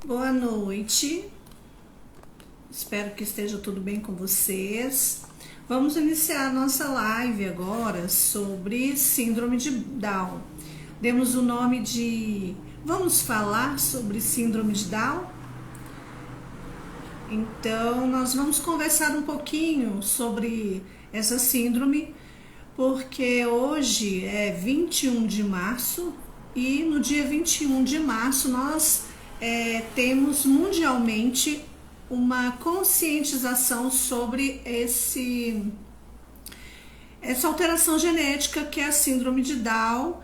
Boa noite, espero que esteja tudo bem com vocês. Vamos iniciar a nossa live agora sobre síndrome de Down. Demos o nome de Vamos falar sobre síndrome de Down? Então, nós vamos conversar um pouquinho sobre essa síndrome, porque hoje é 21 de março e no dia 21 de março nós temos mundialmente uma conscientização sobre essa alteração genética que é a síndrome de Down,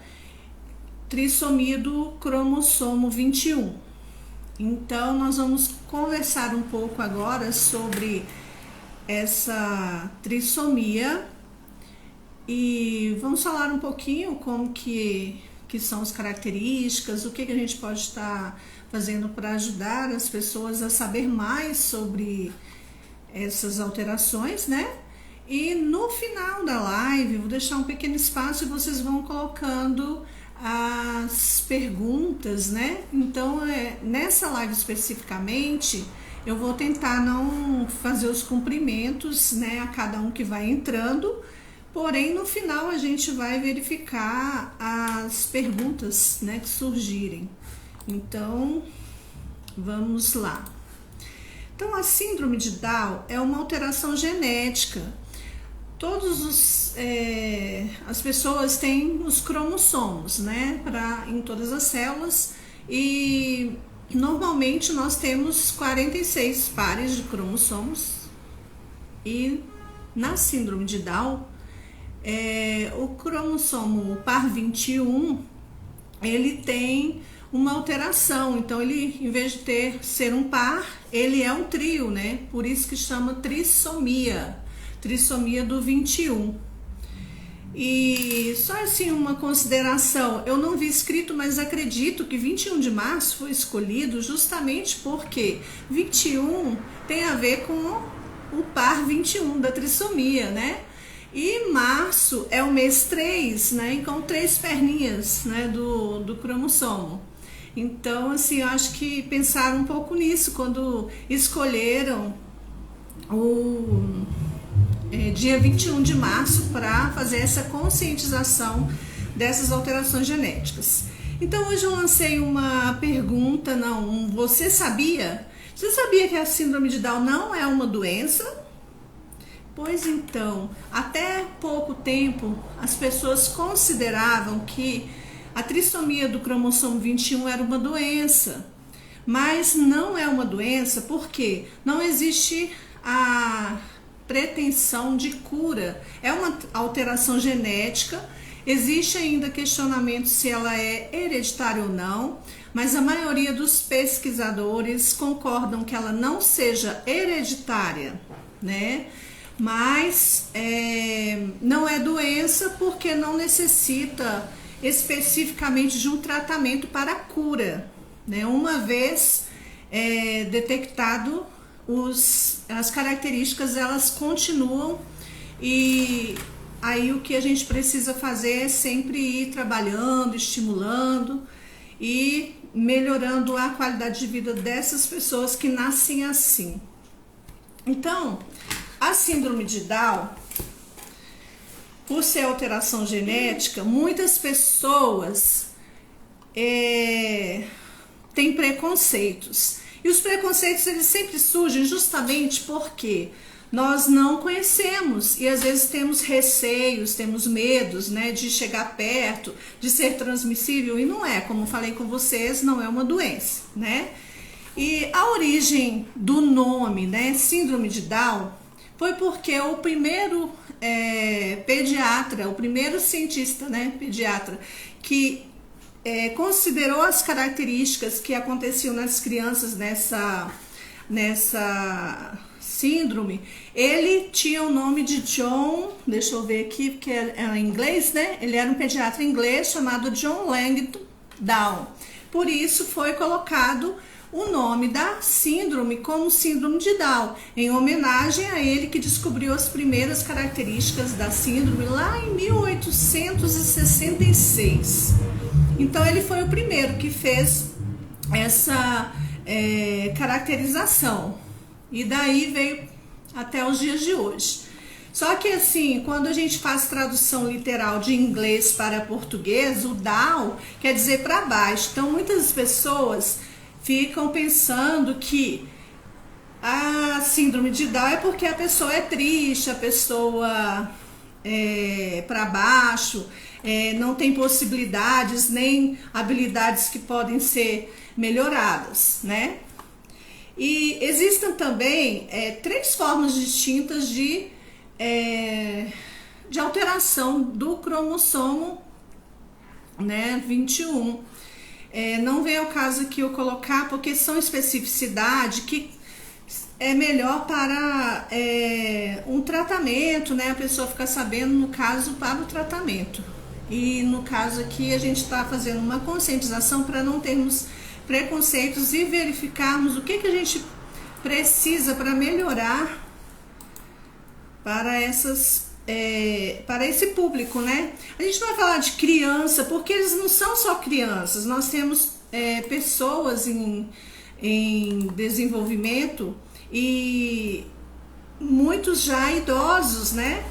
trissomia do cromossomo 21. Então, nós vamos conversar um pouco agora sobre essa trissomia e vamos falar um pouquinho como que são as características, o que a gente pode estar fazendo para ajudar as pessoas a saber mais sobre essas alterações, né? E no final da live, vou deixar um pequeno espaço e vocês vão colocando as perguntas, né? Então, nessa live especificamente, eu vou tentar não fazer os cumprimentos, né, a cada um que vai entrando, porém, no final a gente vai verificar as perguntas, né, que surgirem. Então, vamos lá. Então, a síndrome de Down é uma alteração genética. As pessoas têm os cromossomos, né, em todas as células, e normalmente nós temos 46 pares de cromossomos, e na síndrome de Down, o cromossomo par 21, ele tem uma alteração, então ele, em vez de ser um par, ele é um trio, né? Por isso que chama trissomia do 21. E só assim uma consideração, eu não vi escrito, mas acredito que 21 de março foi escolhido justamente porque 21 tem a ver com o par 21 da trissomia, né? E março é o mês 3, né? Com 3 perninhas, né, do cromossomo. Então, assim, eu acho que pensaram um pouco nisso quando escolheram o dia 21 de março para fazer essa conscientização dessas alterações genéticas. Então, hoje eu lancei uma pergunta, você sabia? Você sabia que a síndrome de Down não é uma doença? Pois então, até pouco tempo, as pessoas consideravam que a trissomia do cromossomo 21 era uma doença, mas não é uma doença porque não existe a pretensão de cura. É uma alteração genética, existe ainda questionamento se ela é hereditária ou não, mas a maioria dos pesquisadores concordam que ela não seja hereditária, né? Mas não é doença porque não necessita especificamente de um tratamento para a cura, né? Uma vez detectado, as características elas continuam, e aí o que a gente precisa fazer é sempre ir trabalhando, estimulando e melhorando a qualidade de vida dessas pessoas que nascem assim. Então, a síndrome de Down, por ser alteração genética, muitas pessoas têm preconceitos. E os preconceitos, eles sempre surgem justamente porque nós não conhecemos e às vezes temos receios, temos medos, né, de chegar perto, de ser transmissível, e não é, como falei com vocês, não é uma doença, né? E a origem do nome, né, síndrome de Down, foi porque o primeiro pediatra, o primeiro cientista, né, pediatra, que considerou as características que aconteciam nas crianças nessa síndrome, ele tinha o nome de John, deixa eu ver aqui, porque é em inglês, né? Ele era um pediatra inglês chamado John Langdon Down. Por isso foi colocado o nome da síndrome como síndrome de Down, em homenagem a ele que descobriu as primeiras características da síndrome lá em 1866. Então ele foi o primeiro que fez essa caracterização. E daí veio até os dias de hoje. Só que assim, quando a gente faz tradução literal de inglês para português, o down quer dizer para baixo. Então muitas pessoas ficam pensando que a síndrome de Down é porque a pessoa é triste, a pessoa é para baixo, não tem possibilidades nem habilidades que podem ser melhoradas, né? E existem também 3 formas distintas de alteração do cromossomo, né, 21. Não vem ao caso aqui eu colocar, porque são especificidade que é melhor para um tratamento, né, a pessoa ficar sabendo, no caso, para o tratamento. E no caso aqui a gente está fazendo uma conscientização para não termos preconceitos e verificarmos o que a gente precisa para melhorar para esse público, né? A gente não vai falar de criança, porque eles não são só crianças. Nós temos pessoas em desenvolvimento e muitos já idosos, né?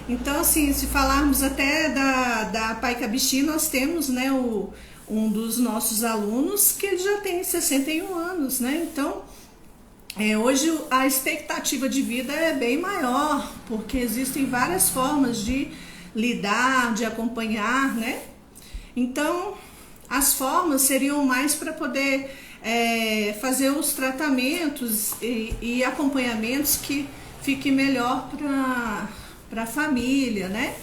Então, assim, se falarmos até da Paica Bichi, nós temos, né, um dos nossos alunos que ele já tem 61 anos, né? Então, hoje a expectativa de vida é bem maior, porque existem várias formas de lidar, de acompanhar, né? Então, as formas seriam mais para poder fazer os tratamentos e acompanhamentos que fiquem melhor para a família, né?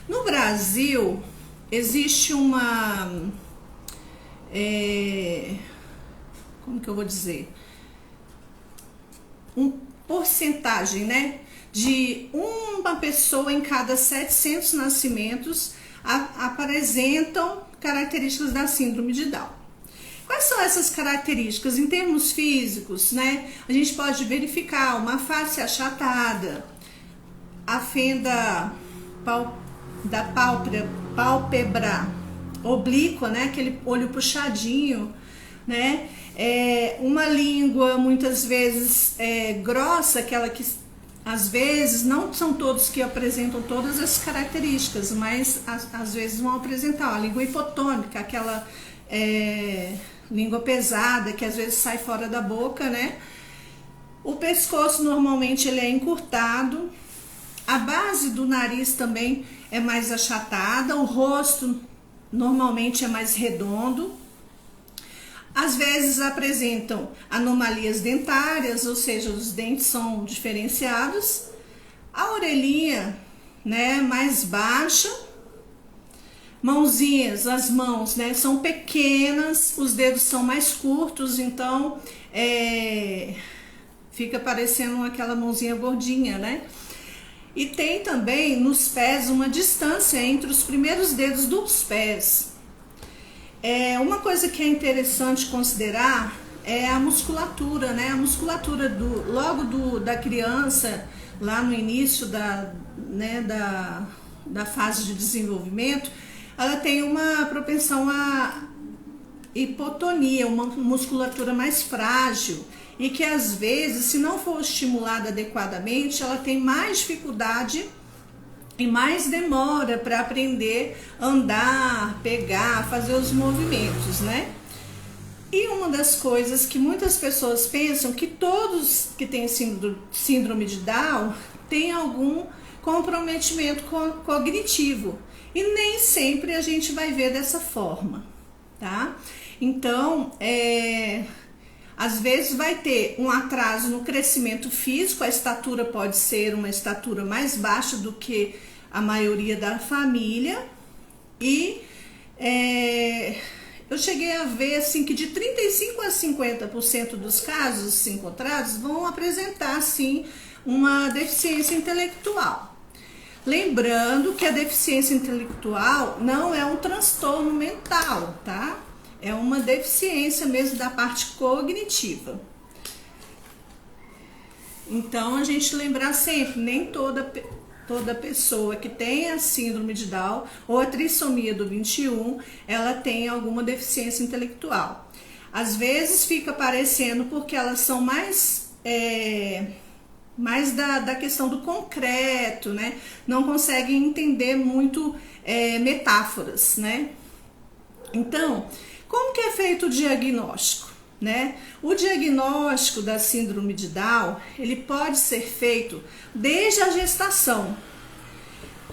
No Brasil, existe uma... como que eu vou dizer? Porcentagem, né, de uma pessoa em cada 700 nascimentos apresentam características da síndrome de Down. Quais são essas características em termos físicos, né? A gente pode verificar uma face achatada, a fenda da pálpebra oblíqua, né, aquele olho puxadinho, né? Uma língua muitas vezes grossa, aquela que às vezes não são todos que apresentam todas as características, mas às vezes vão apresentar a língua hipotônica, aquela língua pesada que às vezes sai fora da boca, né? O pescoço normalmente ele é encurtado, a base do nariz também é mais achatada, o rosto normalmente é mais redondo. Às vezes apresentam anomalias dentárias, ou seja, os dentes são diferenciados. A orelhinha, né, mais baixa. Mãozinhas, as mãos, né, são pequenas, os dedos são mais curtos, então fica parecendo aquela mãozinha gordinha, né? E tem também nos pés uma distância entre os primeiros dedos dos pés. Uma coisa que é interessante considerar é a musculatura, né? A musculatura da criança, lá no início da fase de desenvolvimento, ela tem uma propensão à hipotonia, uma musculatura mais frágil, e que às vezes, se não for estimulada adequadamente, ela tem mais dificuldade e mais demora para aprender a andar, pegar, fazer os movimentos, né? E uma das coisas que muitas pessoas pensam que todos que têm síndrome de Down têm algum comprometimento cognitivo, e nem sempre a gente vai ver dessa forma, tá? Então, às vezes vai ter um atraso no crescimento físico, a estatura pode ser uma estatura mais baixa do que a maioria da família, e eu cheguei a ver assim, que de 35% a 50% dos casos encontrados vão apresentar sim uma deficiência intelectual. Lembrando que a deficiência intelectual não é um transtorno mental, tá? É uma deficiência mesmo da parte cognitiva. Então, a gente lembrar sempre, nem toda pessoa que tem a síndrome de Down ou a trissomia do 21, ela tem alguma deficiência intelectual. Às vezes fica parecendo porque elas são mais da questão do concreto, né? Não conseguem entender muito metáforas, né? Então, como que é feito o diagnóstico, né? O diagnóstico da síndrome de Down, ele pode ser feito desde a gestação.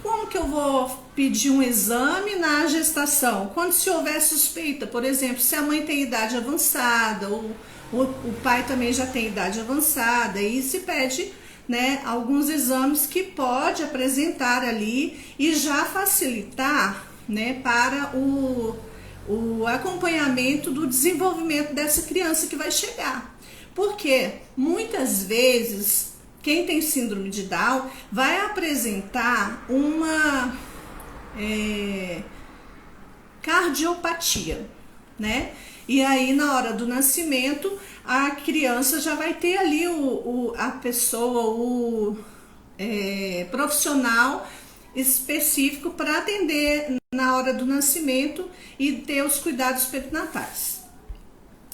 Como que eu vou pedir um exame na gestação? Quando se houver suspeita, por exemplo, se a mãe tem idade avançada, ou o pai também já tem idade avançada, aí se pede, né, alguns exames que pode apresentar ali e já facilitar, né, para o acompanhamento do desenvolvimento dessa criança que vai chegar. Porque muitas vezes quem tem síndrome de Down vai apresentar uma cardiopatia, né? E aí na hora do nascimento a criança já vai ter ali a pessoa, o profissional específico para atender na hora do nascimento e ter os cuidados perinatais.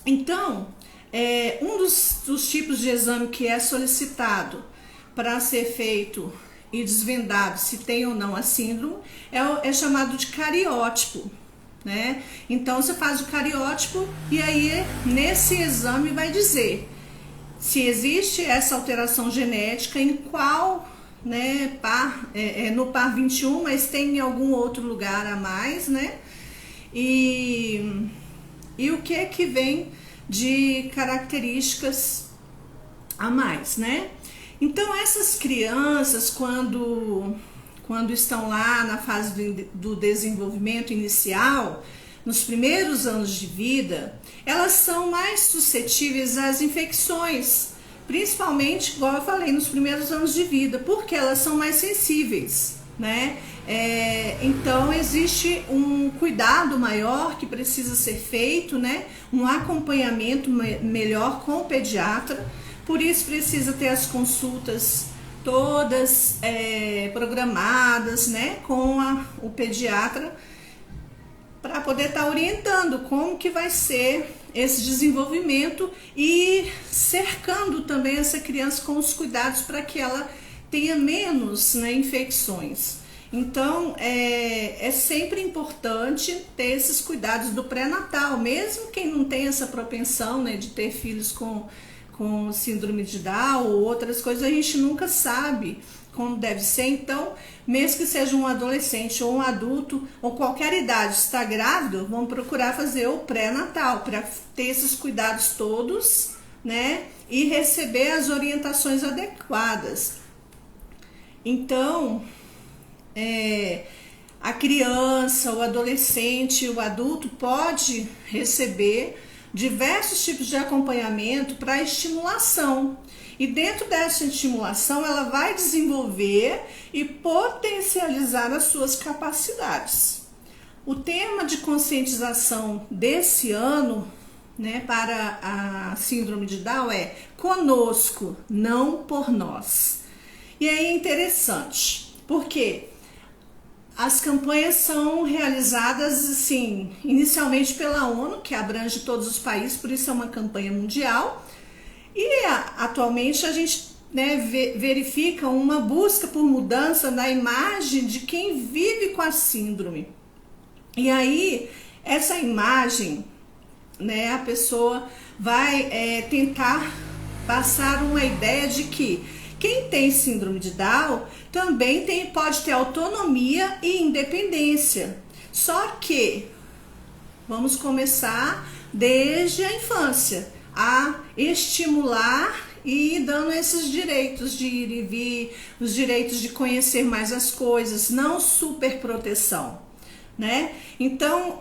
Então, um dos tipos de exame que é solicitado para ser feito e desvendado se tem ou não a síndrome é chamado de cariótipo, né? Então você faz o cariótipo e aí nesse exame vai dizer se existe essa alteração genética em qual, né, par, no par 21, mas tem em algum outro lugar a mais, né? E o que vem de características a mais, né? Então essas crianças quando estão lá na fase do desenvolvimento inicial, nos primeiros anos de vida, elas são mais suscetíveis às infecções, principalmente, igual eu falei, nos primeiros anos de vida, porque elas são mais sensíveis, né? Então existe um cuidado maior que precisa ser feito, né? Um acompanhamento melhor com o pediatra, por isso precisa ter as consultas todas programadas, né? Com o pediatra, para poder estar orientando como que vai ser esse desenvolvimento e cercando também essa criança com os cuidados para que ela tenha menos, né, infecções. Então, é sempre importante ter esses cuidados do pré-natal, mesmo quem não tem essa propensão, né, de ter filhos com síndrome de Down ou outras coisas, a gente nunca sabe como deve ser. Então, mesmo que seja um adolescente ou um adulto ou qualquer idade, está grávido, vamos procurar fazer o pré-natal para ter esses cuidados todos, né, e receber as orientações adequadas. Então, a criança, o adolescente, o adulto pode receber diversos tipos de acompanhamento para estimulação. E dentro dessa estimulação, ela vai desenvolver e potencializar as suas capacidades. O tema de conscientização desse ano, né, para a síndrome de Down é conosco, não por nós. E é interessante, porque as campanhas são realizadas, assim, inicialmente pela ONU, que abrange todos os países, por isso é uma campanha mundial. E atualmente a gente, né, verifica uma busca por mudança na imagem de quem vive com a síndrome. E aí, essa imagem, né, a pessoa vai tentar passar uma ideia de que quem tem síndrome de Down também pode ter autonomia e independência. Só que vamos começar desde a infância a estimular e ir dando esses direitos de ir e vir, os direitos de conhecer mais as coisas, não superproteção, né? Então,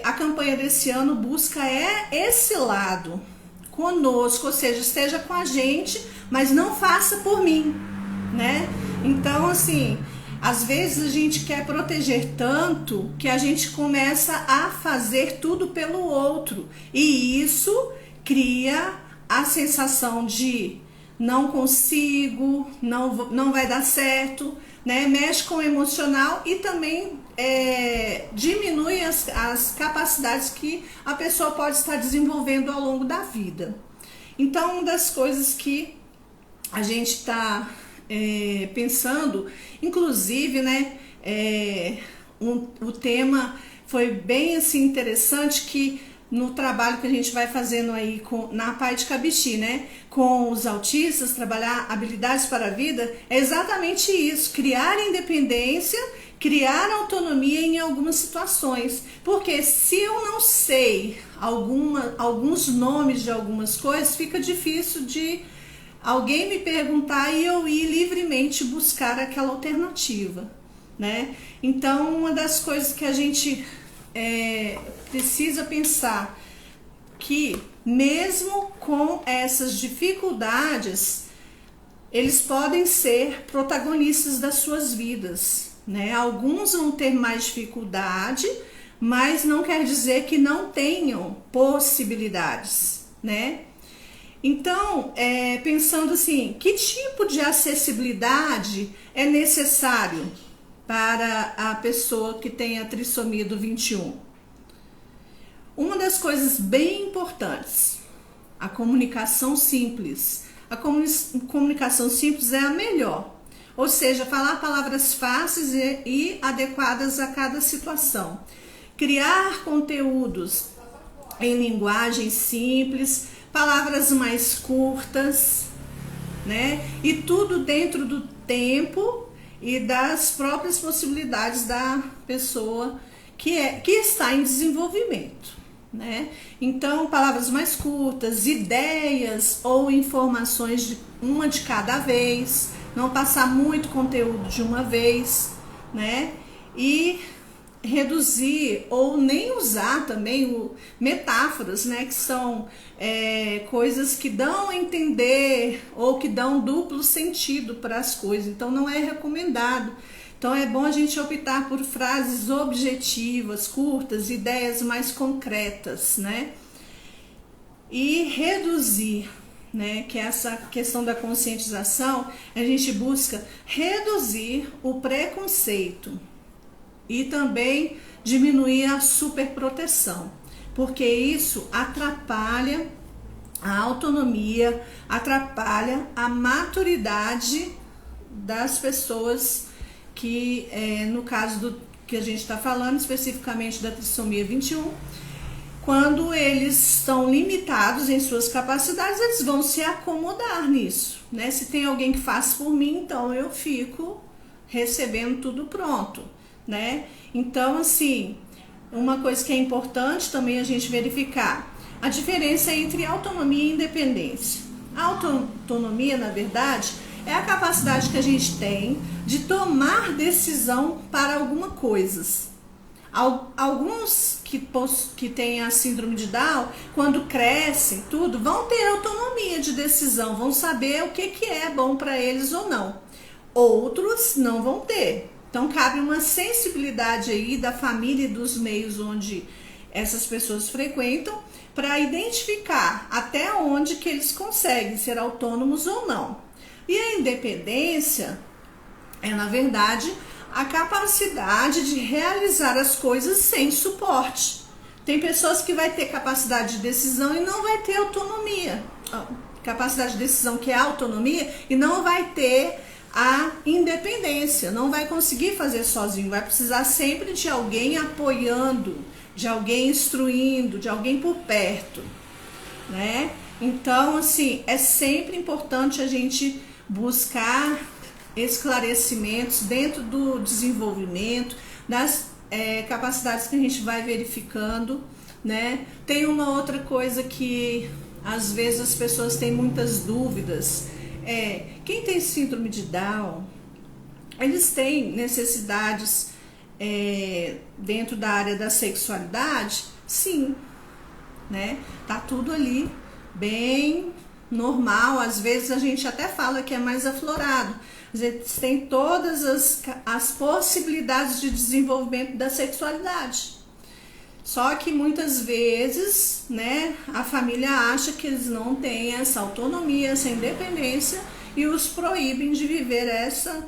a campanha desse ano busca esse lado conosco, ou seja, esteja com a gente, mas não faça por mim, né? Então, assim, às vezes a gente quer proteger tanto que a gente começa a fazer tudo pelo outro, e isso cria a sensação de não consigo, não vai dar certo, né? Mexe com o emocional e também diminui as capacidades que a pessoa pode estar desenvolvendo ao longo da vida. Então, uma das coisas que a gente está pensando, inclusive, né, o tema foi bem assim interessante, que no trabalho que a gente vai fazendo aí na Pai de Cabixi, né, com os autistas, trabalhar habilidades para a vida, é exatamente isso: criar independência, criar autonomia em algumas situações. Porque se eu não sei alguns nomes de algumas coisas, fica difícil de alguém me perguntar e eu ir livremente buscar aquela alternativa, né? Então, uma das coisas que a gente precisa pensar, que mesmo com essas dificuldades, eles podem ser protagonistas das suas vidas, né? Alguns vão ter mais dificuldade, mas não quer dizer que não tenham possibilidades, né? Então, pensando assim, que tipo de acessibilidade é necessário para a pessoa que tem a trissomia do 21? Uma das coisas bem importantes, a comunicação simples. A comunicação simples é a melhor, ou seja, falar palavras fáceis e adequadas a cada situação. Criar conteúdos em linguagem simples, palavras mais curtas, né? E tudo dentro do tempo e das próprias possibilidades da pessoa que está em desenvolvimento, né? Então, palavras mais curtas, ideias ou informações uma de cada vez, não passar muito conteúdo de uma vez, né? E reduzir ou nem usar também metáforas, né, que são coisas que dão a entender ou que dão duplo sentido para as coisas, então não é recomendado. Então é bom a gente optar por frases objetivas, curtas, ideias mais concretas, né? E reduzir, né, que essa questão da conscientização, a gente busca reduzir o preconceito e também diminuir a superproteção, porque isso atrapalha a autonomia, atrapalha a maturidade das pessoas que, no caso do que a gente está falando, especificamente da trissomia 21, quando eles estão limitados em suas capacidades, eles vão se acomodar nisso, né? Se tem alguém que faz por mim, então eu fico recebendo tudo pronto, né? Então, assim, uma coisa que é importante também a gente verificar a diferença entre autonomia e independência. A autonomia, na verdade, é a capacidade que a gente tem de tomar decisão para alguma coisa. Alguns que têm a síndrome de Down, quando crescem, tudo, vão ter autonomia de decisão, vão saber o que é bom para eles ou não. Outros não vão ter. Então, cabe uma sensibilidade aí da família e dos meios onde essas pessoas frequentam para identificar até onde que eles conseguem ser autônomos ou não. E a independência é, na verdade, a capacidade de realizar as coisas sem suporte. Tem pessoas que vai ter capacidade de decisão e não vai ter autonomia. Capacidade de decisão que é autonomia e não vai ter a independência, não vai conseguir fazer sozinho, vai precisar sempre de alguém apoiando, de alguém instruindo, de alguém por perto, né? Então, assim, é sempre importante a gente buscar esclarecimentos dentro do desenvolvimento, das capacidades que a gente vai verificando, né? Tem uma outra coisa que às vezes as pessoas têm muitas dúvidas. Quem tem síndrome de Down, eles têm necessidades dentro da área da sexualidade? Sim, né? Tá tudo ali bem normal, às vezes a gente até fala que é mais aflorado. Eles têm todas as possibilidades de desenvolvimento da sexualidade. Só que muitas vezes, né, a família acha que eles não têm essa autonomia, essa independência e os proíbem de viver essa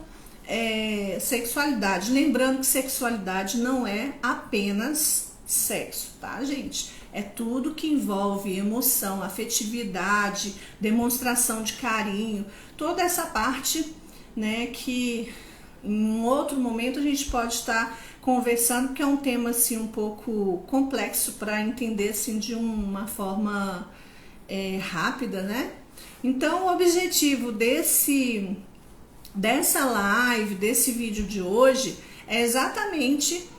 sexualidade. Lembrando que sexualidade não é apenas sexo, tá, gente? É tudo que envolve emoção, afetividade, demonstração de carinho, toda essa parte, né, que em um outro momento a gente pode estar conversando, porque é um tema assim um pouco complexo para entender assim de uma forma rápida, né? Então, o objetivo dessa live, desse vídeo de hoje, é exatamente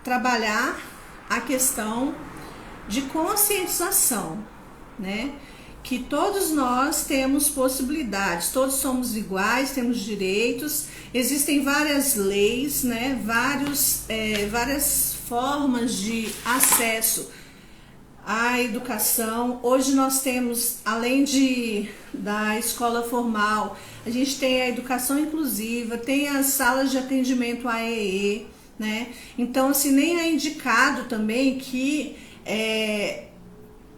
trabalhar a questão de conscientização, né? Que todos nós temos possibilidades, todos somos iguais, temos direitos, existem várias leis, né? Várias formas de acesso à educação. Hoje nós temos, além da escola formal, a gente tem a educação inclusiva, tem as salas de atendimento AEE, né? Então, assim, nem é indicado também que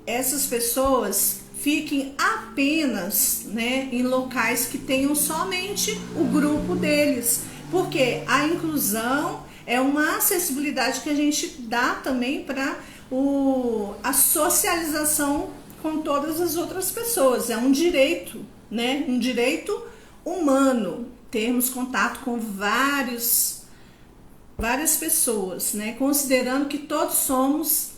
essas pessoas fiquem apenas, né, em locais que tenham somente o grupo deles, porque a inclusão é uma acessibilidade que a gente dá também para a socialização com todas as outras pessoas. É um direito, né, um direito humano, termos contato com várias pessoas, né, considerando que todos somos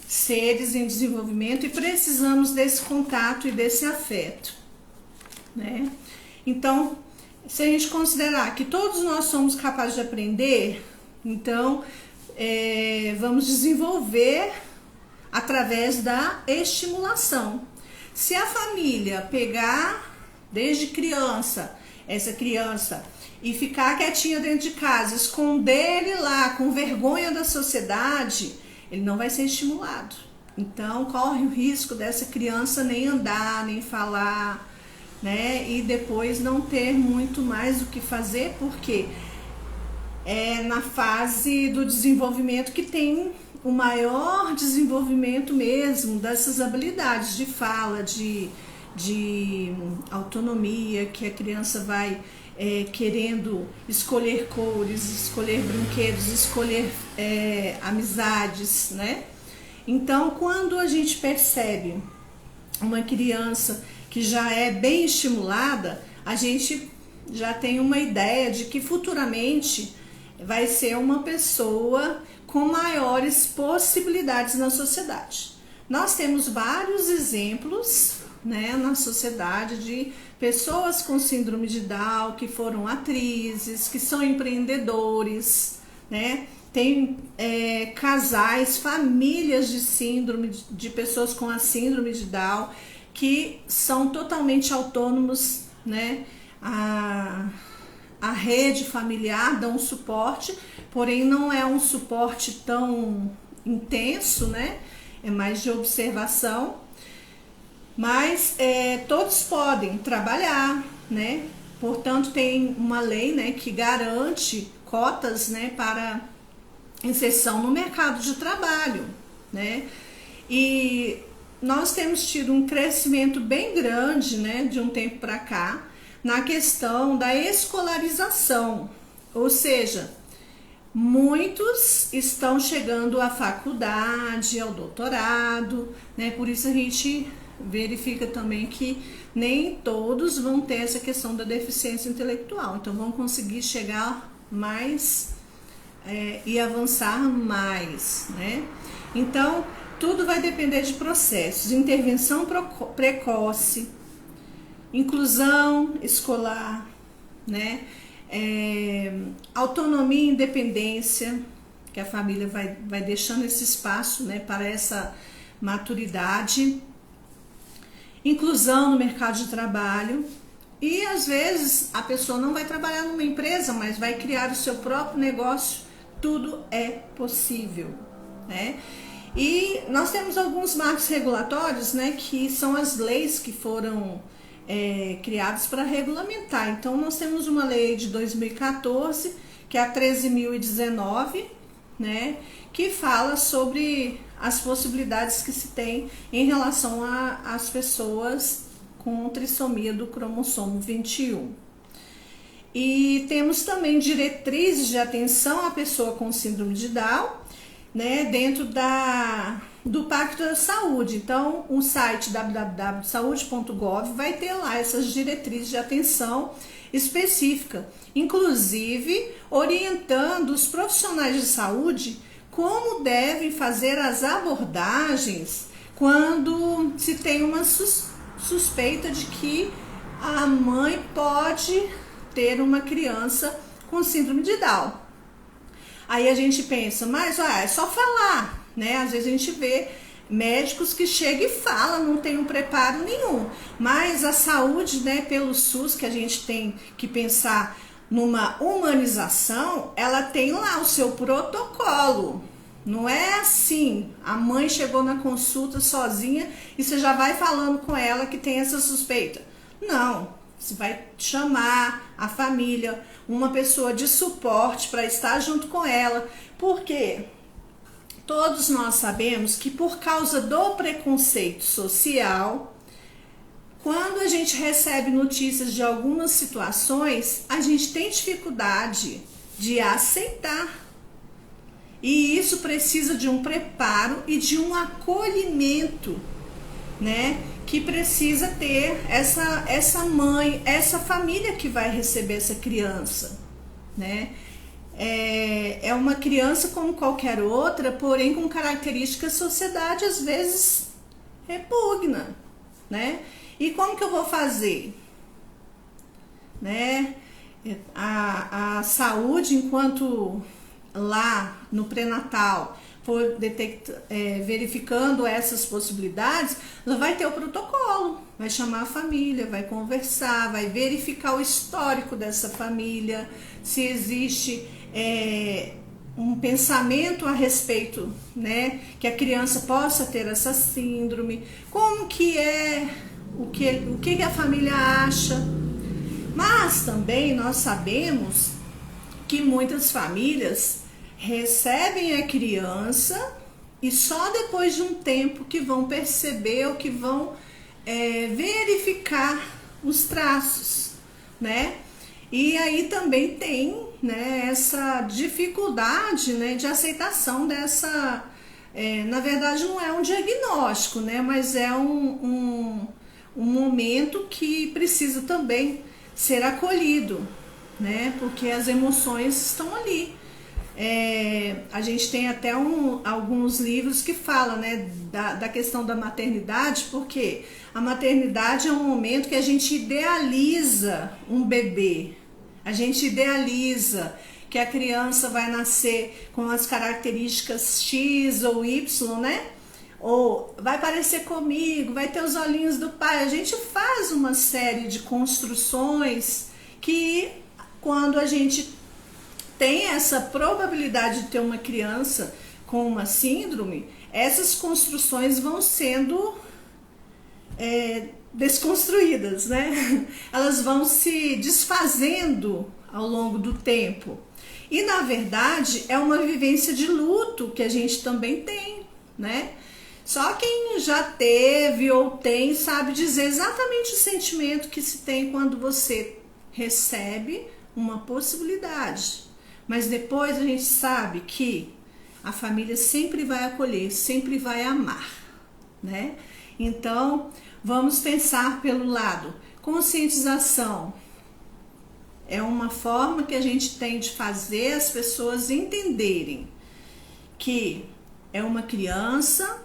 seres em desenvolvimento e precisamos desse contato e desse afeto, né? Então, se a gente considerar que todos nós somos capazes de aprender, então vamos desenvolver através da estimulação. Se a família pegar desde criança essa criança e ficar quietinha dentro de casa, esconder ele lá com vergonha da sociedade, ele não vai ser estimulado. Então, corre o risco dessa criança nem andar, nem falar, né? E depois não ter muito mais o que fazer, porque é na fase do desenvolvimento que tem o maior desenvolvimento mesmo dessas habilidades de fala, de autonomia, que a criança vai querendo escolher cores, escolher brinquedos, escolher amizades, né? Então, quando a gente percebe uma criança que já é bem estimulada, a gente já tem uma ideia de que futuramente vai ser uma pessoa com maiores possibilidades na sociedade. Nós temos vários exemplos, né, na sociedade de pessoas com síndrome de Down que foram atrizes, que são empreendedores, né? Tem casais, famílias de pessoas com a síndrome de Down que são totalmente autônomos, né? A rede familiar dá um suporte, porém não é um suporte tão intenso, né? É mais de observação. Mas todos podem trabalhar, né? Portanto, tem uma lei, né, que garante cotas, né, para inserção no mercado de trabalho, né? E nós temos tido um crescimento bem grande, né, de um tempo para cá, na questão da escolarização, ou seja, muitos estão chegando à faculdade, ao doutorado, né? Por isso a gente verifica também que nem todos vão ter essa questão da deficiência intelectual, então vão conseguir chegar mais e avançar mais, né? Então, tudo vai depender de processos, intervenção precoce, inclusão escolar, né? Autonomia e independência, que a família vai deixando esse espaço, né, para essa maturidade, inclusão no mercado de trabalho. E às vezes a pessoa não vai trabalhar numa empresa, mas vai criar o seu próprio negócio. Tudo é possível, né? E nós temos alguns marcos regulatórios, né, que são as leis que foram criadas para regulamentar. Então nós temos uma lei de 2014, que é a 13.019, né, que fala sobre as possibilidades que se tem em relação às pessoas com trissomia do cromossomo 21. E temos também diretrizes de atenção à pessoa com síndrome de Down, né, dentro do Pacto da Saúde. Então, o site www.saude.gov vai ter lá essas diretrizes de atenção específica, inclusive orientando os profissionais de saúde como devem fazer as abordagens quando se tem uma suspeita de que a mãe pode ter uma criança com síndrome de Down. Aí a gente pensa, mas é só falar, né? Às vezes a gente vê médicos que chegam e falam, não tem um preparo nenhum. Mas a saúde, né, pelo SUS, que a gente tem que pensar numa humanização, ela tem lá o seu protocolo. Não é assim, a mãe chegou na consulta sozinha e você já vai falando com ela que tem essa suspeita. Não, você vai chamar a família, uma pessoa de suporte para estar junto com ela. Por quê? Todos nós sabemos que por causa do preconceito social, quando a gente recebe notícias de algumas situações, a gente tem dificuldade de aceitar. E isso precisa de um preparo e de um acolhimento, né? Que precisa ter essa mãe, essa família que vai receber essa criança, né? É uma criança como qualquer outra, porém com características que a sociedade às vezes repugna, né? E como que eu vou fazer? Né? A saúde, enquanto lá no pré-natal for verificando essas possibilidades, ela vai ter o protocolo, vai chamar a família, vai conversar, vai verificar o histórico dessa família, se existe um pensamento a respeito, né, que a criança possa ter essa síndrome, como que é, o que a família acha. Mas também nós sabemos que muitas famílias recebem a criança e só depois de um tempo que vão perceber ou que vão verificar os traços, né? E aí também tem, né, essa dificuldade, né, de aceitação dessa, na verdade não é um diagnóstico, né, mas é um momento que precisa também ser acolhido, né, porque as emoções estão ali. A gente tem até alguns livros que falam, né, da questão da maternidade, porque a maternidade é um momento que a gente idealiza um bebê, a gente idealiza que a criança vai nascer com as características X ou Y, né? Ou vai parecer comigo, vai ter os olhinhos do pai. A gente faz uma série de construções que, quando a gente tem essa probabilidade de ter uma criança com uma síndrome, essas construções vão sendo desconstruídas, né? Elas vão se desfazendo ao longo do tempo. E, na verdade, é uma vivência de luto que a gente também tem, né? Só quem já teve ou tem sabe dizer exatamente o sentimento que se tem quando você recebe uma possibilidade. Mas depois a gente sabe que a família sempre vai acolher, sempre vai amar, né? Então, vamos pensar pelo lado conscientização. É uma forma que a gente tem de fazer as pessoas entenderem que é uma criança,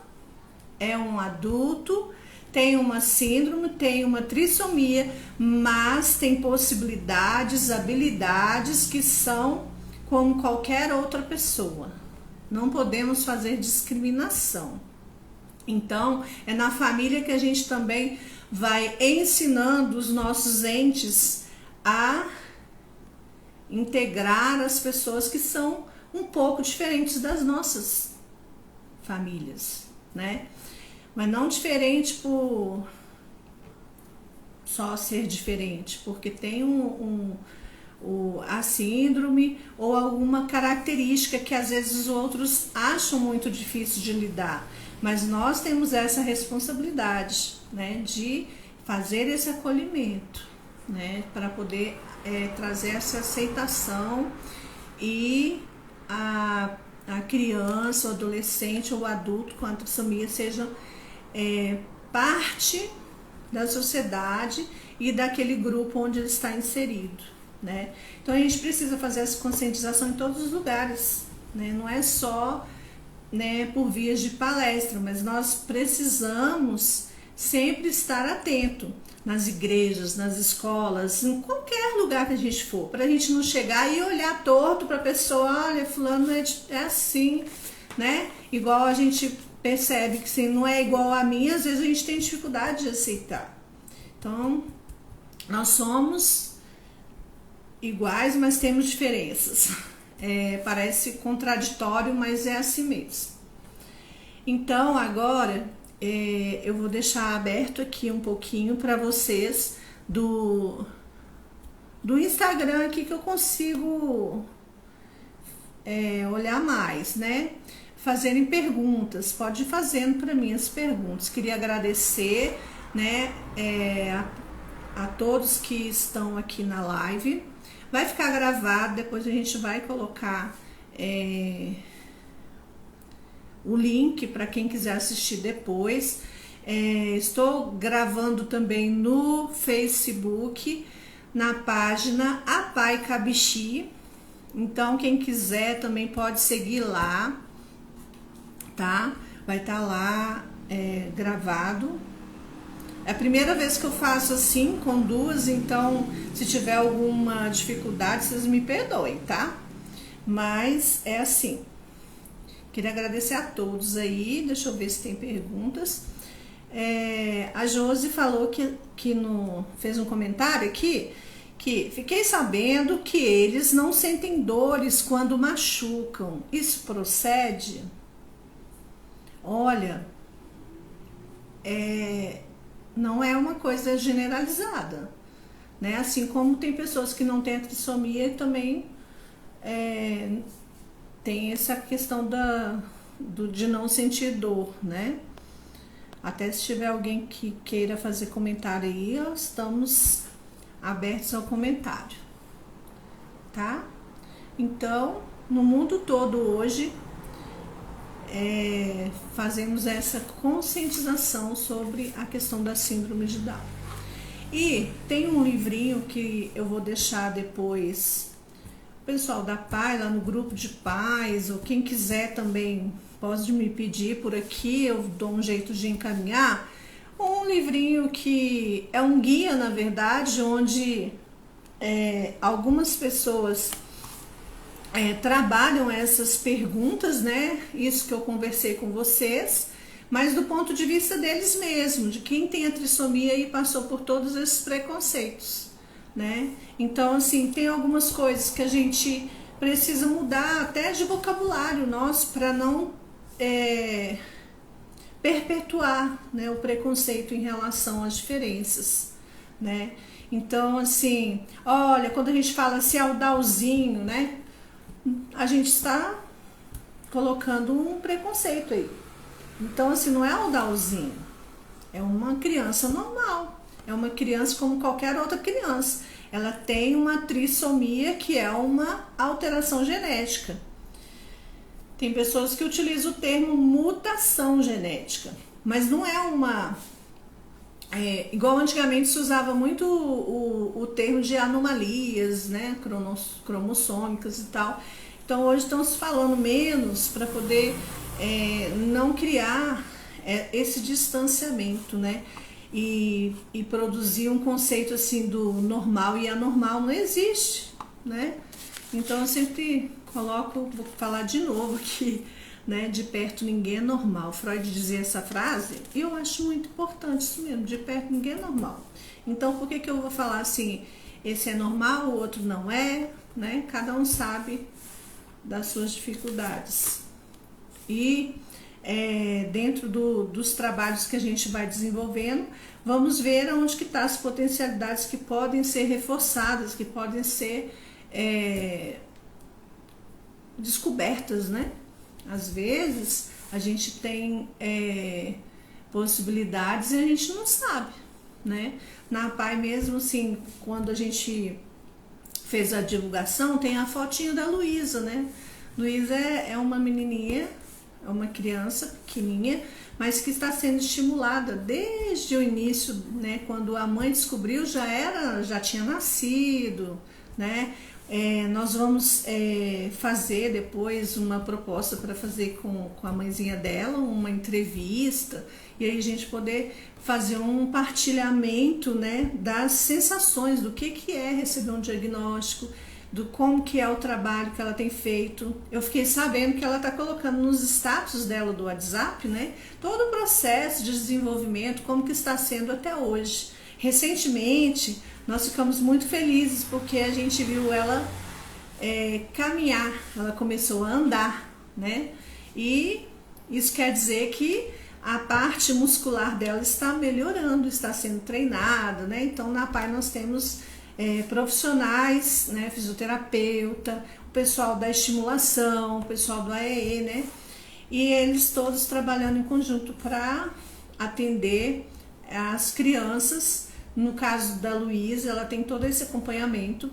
é um adulto, tem uma síndrome, tem uma trissomia, mas tem possibilidades, habilidades que são como qualquer outra pessoa. Não podemos fazer discriminação. Então, é na família que a gente também vai ensinando os nossos entes a integrar as pessoas que são um pouco diferentes das nossas famílias, né? Mas não diferente por só ser diferente, porque tem a síndrome ou alguma característica que às vezes os outros acham muito difícil de lidar. Mas nós temos essa responsabilidade, né, de fazer esse acolhimento, né, para poder trazer essa aceitação e a criança, o adolescente ou o adulto com a trissomia seja parte da sociedade e daquele grupo onde ele está inserido, né? Então a gente precisa fazer essa conscientização em todos os lugares, né? Não é só, né, por vias de palestra, mas nós precisamos sempre estar atento nas igrejas, nas escolas, em qualquer lugar que a gente for, para a gente não chegar e olhar torto para a pessoa, olha, fulano é assim, né? Igual a gente percebe que se não é igual a mim, às vezes a gente tem dificuldade de aceitar. Então, nós somos iguais, mas temos diferenças. Parece contraditório, mas é assim mesmo. Então, agora eu vou deixar aberto aqui um pouquinho para vocês do Instagram aqui, que eu consigo olhar mais, né? Fazerem perguntas, pode ir fazendo para mim as perguntas. Queria agradecer, né, a todos que estão aqui na live. Vai ficar gravado, depois a gente vai colocar o link para quem quiser assistir depois. Estou gravando também no Facebook, na página Apai Cabixi. Então, quem quiser também pode seguir lá, tá? Vai estar lá gravado. É a primeira vez que eu faço assim, com duas, então se tiver alguma dificuldade, vocês me perdoem, tá? Mas é assim. Queria agradecer a todos aí, deixa eu ver se tem perguntas. A Josi falou fez um comentário aqui, que fiquei sabendo que eles não sentem dores quando machucam. Isso procede? Olha, não é uma coisa generalizada, né? Assim como tem pessoas que não têm a trissomia e também tem essa questão de não sentir dor, né? Até se tiver alguém que queira fazer comentário aí, nós estamos abertos ao comentário, tá? Então, no mundo todo hoje, fazemos essa conscientização sobre a questão da síndrome de Down. E tem um livrinho que eu vou deixar depois, o pessoal da PAI, lá no grupo de pais, ou quem quiser também pode me pedir por aqui, eu dou um jeito de encaminhar, um livrinho que é um guia, na verdade, onde algumas pessoas trabalham essas perguntas, né? Isso que eu conversei com vocês, mas do ponto de vista deles mesmos, de quem tem a trissomia e passou por todos esses preconceitos, né? Então, assim, tem algumas coisas que a gente precisa mudar até de vocabulário nosso para não perpetuar, né, o preconceito em relação às diferenças, né? Então, assim, olha, quando a gente fala assim, o Dowzinho, né? A gente está colocando um preconceito aí. Então, assim, não é o Dowzinho, é uma criança normal, é uma criança como qualquer outra criança. Ela tem uma trissomia, que é uma alteração genética. Tem pessoas que utilizam o termo mutação genética, mas não é uma... igual antigamente se usava muito o termo de anomalias, né, cromossômicas e tal. Então hoje estão se falando menos para poder não criar esse distanciamento, né, e produzir um conceito assim do normal e anormal. Não existe, né? Então eu sempre coloco, vou falar de novo aqui, né, de perto ninguém é normal. Freud dizia essa frase e eu acho muito importante isso mesmo, de perto ninguém é normal. Então por que eu vou falar assim, esse é normal, o outro não é, né? Cada um sabe das suas dificuldades. E dentro dos trabalhos que a gente vai desenvolvendo, vamos ver onde que estão as potencialidades que podem ser reforçadas, que podem ser descobertas, né? Às vezes a gente tem possibilidades e a gente não sabe, né? Na PAI mesmo, assim, quando a gente fez a divulgação, tem a fotinho da Luísa, né? Luísa é uma menininha, é uma criança pequenininha, mas que está sendo estimulada desde o início, né? Quando a mãe descobriu, já tinha nascido, né? Nós vamos fazer depois uma proposta para fazer com a mãezinha dela, uma entrevista, e aí a gente poder fazer um partilhamento, né, das sensações, do que é receber um diagnóstico, do como que é o trabalho que ela tem feito. Eu fiquei sabendo que ela está colocando nos status dela do WhatsApp, né, todo o processo de desenvolvimento, como que está sendo até hoje. Recentemente, nós ficamos muito felizes porque a gente viu ela caminhar, ela começou a andar, né? E isso quer dizer que a parte muscular dela está melhorando, está sendo treinada, né? Então, na PAI nós temos profissionais, né? Fisioterapeuta, o pessoal da estimulação, o pessoal do AEE, né? E eles todos trabalhando em conjunto para atender as crianças. No caso da Luísa, ela tem todo esse acompanhamento.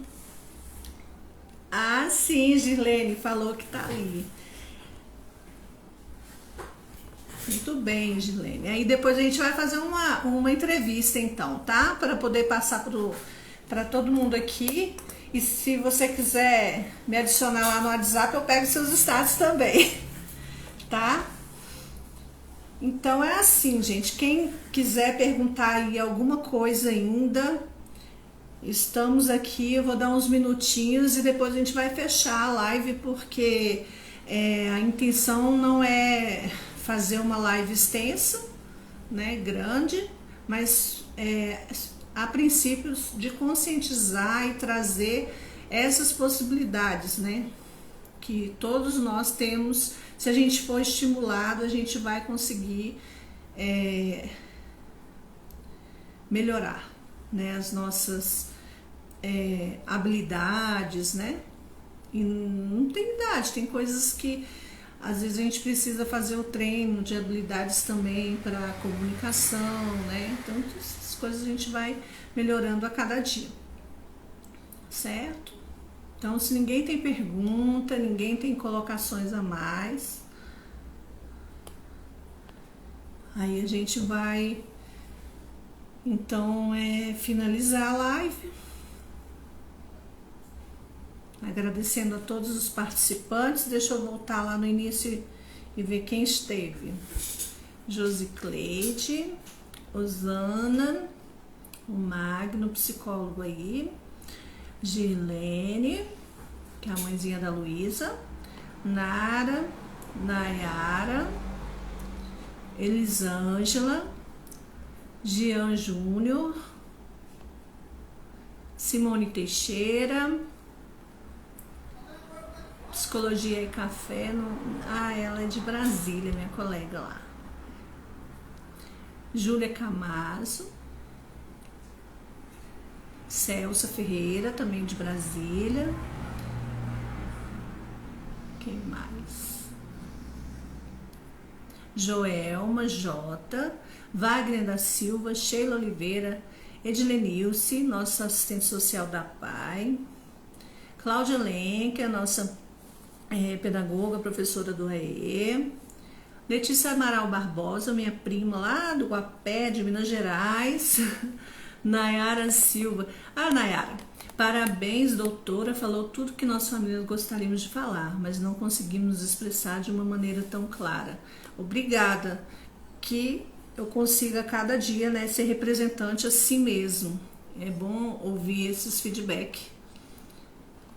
Ah, sim, Girlene falou que tá ali. Muito bem, Girlene. Aí depois a gente vai fazer uma entrevista, então, tá? Para poder passar para todo mundo aqui. E se você quiser me adicionar lá no WhatsApp, eu pego seus status também, tá? Então é assim, gente. Quem quiser perguntar aí alguma coisa ainda, estamos aqui. Eu vou dar uns minutinhos e depois a gente vai fechar a live, porque a intenção não é fazer uma live extensa, né, grande, mas a princípio de conscientizar e trazer essas possibilidades, né, que todos nós temos. Se a gente for estimulado, a gente vai conseguir melhorar, né, as nossas habilidades, né? E não tem idade, tem coisas que às vezes a gente precisa fazer o treino de habilidades também para comunicação, né? Então essas coisas a gente vai melhorando a cada dia, certo? Então, se ninguém tem pergunta, ninguém tem colocações a mais, aí a gente vai, então, finalizar a live. Agradecendo a todos os participantes. Deixa eu voltar lá no início e ver quem esteve. Josicleide, Osana, o Magno, psicólogo aí, Girlene, que é a mãezinha da Luísa, Nara, Nayara, Elisângela, Jean Júnior, Simone Teixeira, Psicologia e Café. Ela é de Brasília, minha colega lá. Júlia Camaso, Celsa Ferreira, também de Brasília. Quem mais? Joelma J, Wagner da Silva, Sheila Oliveira, Edilenilce, nossa assistente social da PAI, Cláudia Lenker, nossa pedagoga, professora do AEE, Letícia Amaral Barbosa, minha prima lá do Guapé, de Minas Gerais, Nayara Silva. Nayara, parabéns, doutora, falou tudo que nós famílias gostaríamos de falar, mas não conseguimos expressar de uma maneira tão clara. Obrigada, que eu consiga cada dia, né, ser representante assim mesmo. É bom ouvir esses feedback.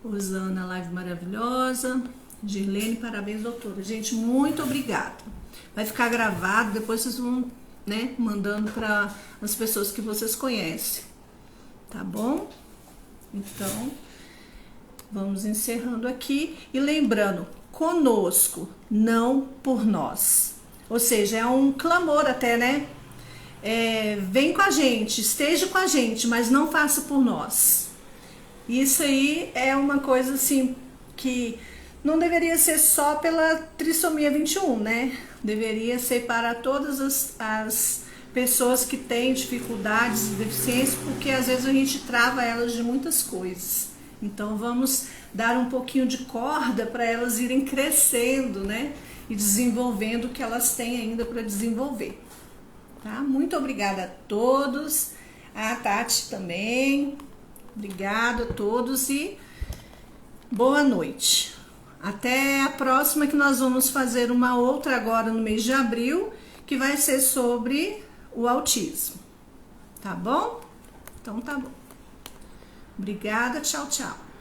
Rosana, live maravilhosa. Girlene, parabéns, doutora. Gente, muito obrigada. Vai ficar gravado, depois vocês vão, né, mandando para as pessoas que vocês conhecem. Tá bom? Então, vamos encerrando aqui e lembrando, conosco, não por nós. Ou seja, é um clamor até, né? Vem com a gente, esteja com a gente, mas não faça por nós. Isso aí é uma coisa assim que não deveria ser só pela trissomia 21, né? Deveria ser para todas as pessoas que têm dificuldades e deficiências, porque às vezes a gente trava elas de muitas coisas. Então vamos dar um pouquinho de corda para elas irem crescendo, né? E desenvolvendo o que elas têm ainda para desenvolver. Tá? Muito obrigada a todos, a Tati também. Obrigada a todos e boa noite. Até a próxima, que nós vamos fazer uma outra agora no mês de abril, que vai ser sobre o autismo. Tá bom? Então tá bom. Obrigada, tchau, tchau.